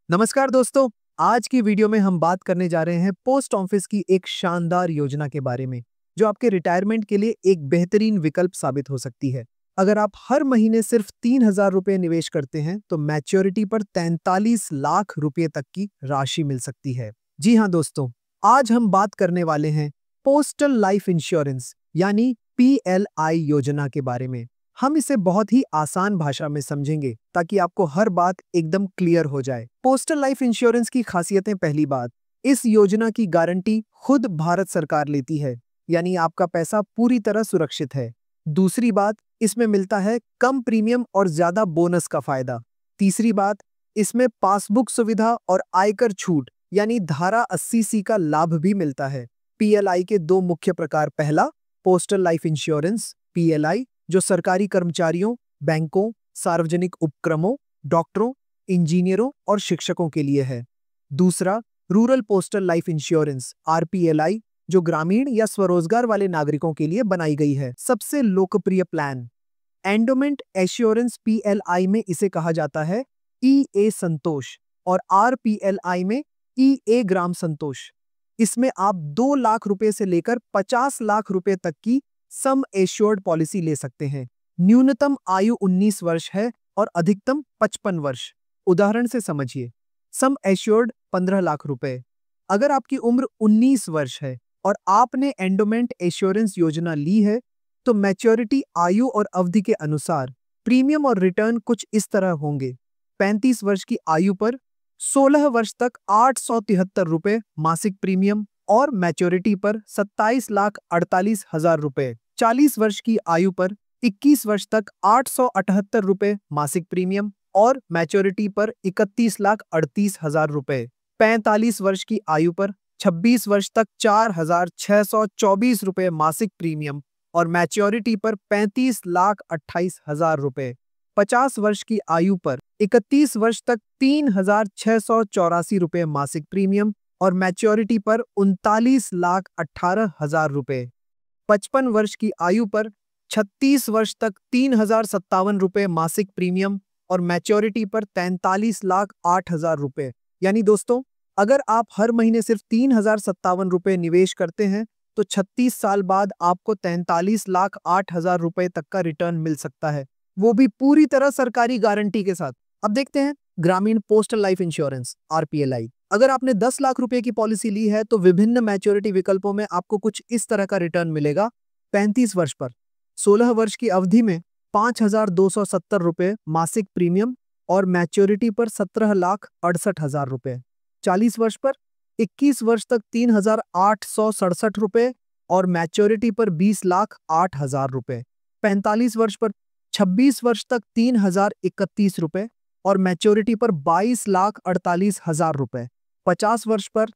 नमस्कार दोस्तों। आज की वीडियो में हम बात करने जा रहे हैं पोस्ट ऑफिस की एक शानदार योजना के बारे में, जो आपके रिटायरमेंट के लिए एक बेहतरीन विकल्प साबित हो सकती है। अगर आप हर महीने सिर्फ 3,000 रुपए निवेश करते हैं तो मैच्योरिटी पर 43 लाख रुपए तक की राशि मिल सकती है। जी हाँ दोस्तों, आज हम बात करने वाले हैं पोस्टल लाइफ इंश्योरेंस यानी PLI योजना के बारे में। हम इसे बहुत ही आसान भाषा में समझेंगे ताकि आपको हर बात एकदम क्लियर हो जाए। पोस्टल लाइफ इंश्योरेंस की खासियतें। पहली बात, इस योजना की गारंटी खुद भारत सरकार लेती है, यानी आपका पैसा पूरी तरह सुरक्षित है। दूसरी बात, इसमें मिलता है कम प्रीमियम और ज्यादा बोनस का फायदा। तीसरी बात, इसमें पासबुक सुविधा और आयकर छूट यानी धारा 80C का लाभ भी मिलता है। PLI के दो मुख्य प्रकार। पहला, पोस्टल लाइफ इंश्योरेंस PLI, जो सरकारी कर्मचारियों, बैंकों, सार्वजनिक उपक्रमों, डॉक्टरों, इंजीनियरों और शिक्षकों के लिए है। दूसरा, rural postal life insurance RPLI, जो ग्रामीण या स्वरोजगार वाले नागरिकों के लिए बनाई गई है। सबसे लोकप्रिय प्लान एंडोमेंट एश्योरेंस PLI में इसे कहा जाता है EA संतोष और RPLI में EA ग्राम संतोष। इसमें आप 2 लाख रुपए से लेकर 50 लाख रुपए तक की सम एश्योर्ड पॉलिसी ले सकते हैं। न्यूनतम आयु 19 वर्ष है और अधिकतम 55 वर्ष। उदाहरण से समझिए, सम एश्योर्ड 15 लाख रुपए। अगर आपकी उम्र 19 वर्ष है और आपने एंडोमेंट एश्योरेंस योजना ली है तो मैच्योरिटी आयु और अवधि के अनुसार प्रीमियम और रिटर्न कुछ इस तरह होंगे। 35 वर्ष की आयु पर 16 वर्ष तक 873 रुपए मासिक प्रीमियम और मैच्योरिटी पर 27,48,000 रुपए। 40 वर्ष की आयु पर 21 वर्ष तक 878 रुपए मासिक प्रीमियम और मैच्योरिटी पर 31,38,000 रुपए। 45 वर्ष की आयु पर 26 वर्ष तक 4,624 रुपए मासिक प्रीमियम और मैच्योरिटी पर 35,28,000 रुपए। 50 वर्ष की आयु पर 31 वर्ष तक 3,684 रुपए मासिक प्रीमियम और मैच्योरिटी पर 39,18,000 रुपए। 55 वर्ष की आयु पर 36 वर्ष तक 3,057 रुपए मासिक प्रीमियम और मैच्योरिटी पर 43,08,000 रुपए। यानी दोस्तों, अगर आप हर महीने सिर्फ 3,057 रुपए निवेश करते हैं तो 36 साल बाद आपको 43,08,000 रुपए तक का रिटर्न मिल सकता है, वो भी पूरी तरह सरकारी गारंटी के साथ। अब देखते हैं ग्रामीण पोस्टल लाइफ इंश्योरेंस RPLI। अगर आपने 10 लाख रुपए की पॉलिसी ली है तो विभिन्न मैच्योरिटी विकल्पों में आपको कुछ इस तरह का रिटर्न मिलेगा। 35 वर्ष पर 16 वर्ष की अवधि में 5,270 रुपए मासिक प्रीमियम और मैच्योरिटी पर 17,68,000 रुपए। 40 वर्ष पर 21 वर्ष तक 3,867 रुपए और मैच्योरिटी पर 20,08,000 रुपए। 45 वर्ष पर 26 वर्ष तक 3,031 रुपए और मैच्योरिटी पर 22,48,000 रुपए। 50 वर्ष पर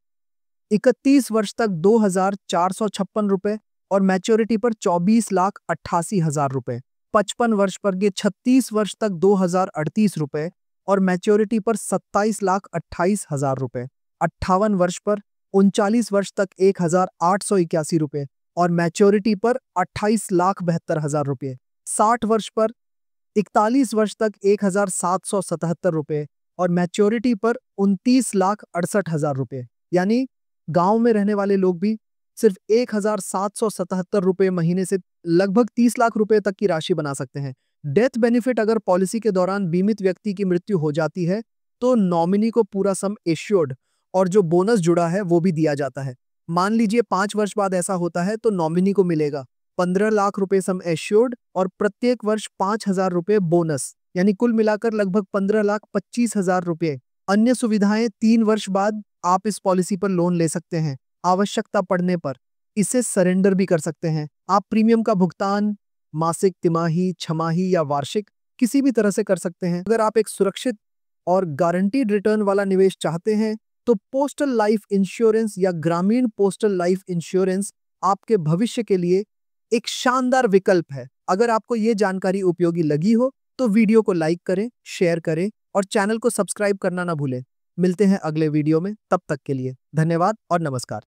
31 वर्ष तक 2,456 रुपए और मैच्योरिटी पर 24,88,000 रुपए। 55 वर्ष पर 36 वर्ष तक 2,038 रुपए और मैच्योरिटी पर 27,28,000 रुपए। 58 वर्ष पर 39 वर्ष तक 1,881 रुपए और मैच्योरिटी पर 28,72,000 रुपए। 60 वर्ष पर 41 वर्ष तक 1,777 रुपए और मैच्योरिटी पर 29,68,000 रुपए। यानी गांव में रहने वाले लोग भी सिर्फ 1,777 रुपए महीने से लगभग 30 लाख रुपए तक की राशि बना सकते हैं। डेथ बेनिफिट, अगर पॉलिसी के दौरान बीमित व्यक्ति की मृत्यु हो जाती है तो नॉमिनी को पूरा सम एश्योर्ड और जो बोनस जुड़ा है वो भी दिया जाता है। मान लीजिए 5 वर्ष बाद ऐसा होता है तो नॉमिनी को मिलेगा 15 लाख रुपए सम एश्योर्ड और प्रत्येक वर्ष 5,000 रुपए बोनस, यानी कुल मिलाकर लगभग 15,25,000 रुपए। अन्य सुविधाएं, 3 वर्ष बाद आप इस पॉलिसी पर लोन ले सकते हैं। आवश्यकता पड़ने पर इसे सरेंडर भी कर सकते हैं। आप प्रीमियम का भुगतान मासिक, तिमाही, छमाही या वार्षिक किसी भी तरह से कर सकते हैं। अगर आप एक सुरक्षित और गारंटीड रिटर्न वाला निवेश चाहते हैं तो पोस्टल लाइफ इंश्योरेंस या ग्रामीण पोस्टल लाइफ इंश्योरेंस आपके भविष्य के लिए एक शानदार विकल्प है। अगर आपको ये जानकारी उपयोगी लगी हो तो वीडियो को लाइक करें, शेयर करें और चैनल को सब्सक्राइब करना ना भूलें। मिलते हैं अगले वीडियो में, तब तक के लिए धन्यवाद और नमस्कार।